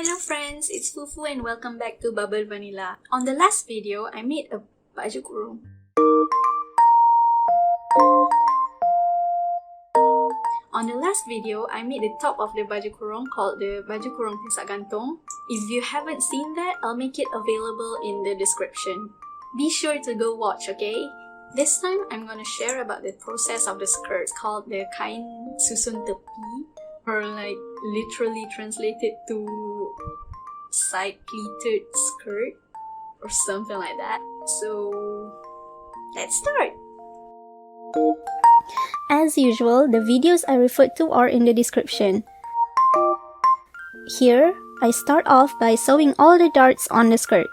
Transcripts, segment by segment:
Hello friends, it's Fufu and welcome back to Bubble Vanilla. On the last video, I made a baju kurung. On the last video, I made the top of the baju kurung called the baju kurung pesak gantung. If you haven't seen that, I'll make it available in the description. Be sure to go watch, okay? This time, I'm gonna share about the process of the skirt called the Kain Susun Tepi, or like literally translated to side pleated skirt or something like that. So let's start. As usual, the videos I referred to are in the description. Here, I start off by sewing all the darts on the skirt.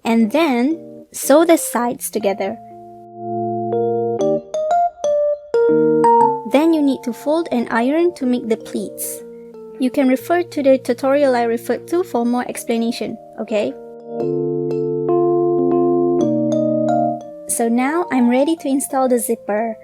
And then, sew the sides together. Then you need to fold and iron to make the pleats. You can refer to the tutorial I referred to for more explanation, okay? So now I'm ready to install the zipper.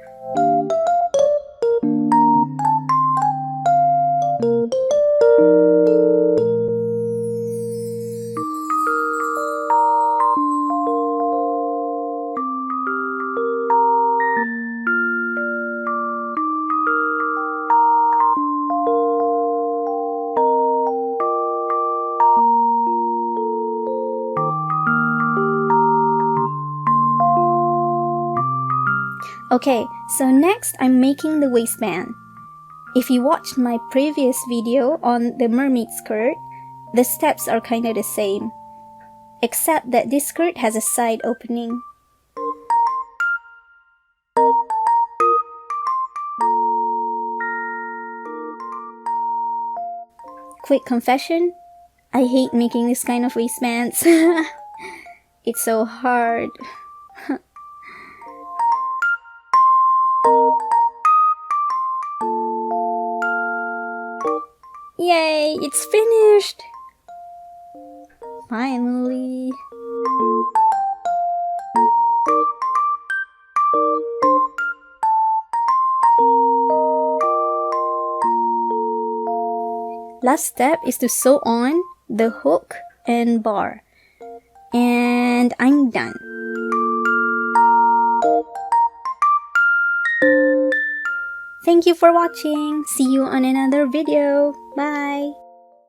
Okay, so next I'm making the waistband. If you watched my previous video on the mermaid skirt, the steps are kinda the same, except that this skirt has a side opening. Quick confession, I hate making this kind of waistbands. It's so hard. Yay, it's finished! Finally! Last step is to sew on the hook and bar. And I'm done. Thank you for watching. See you on another video. Bye.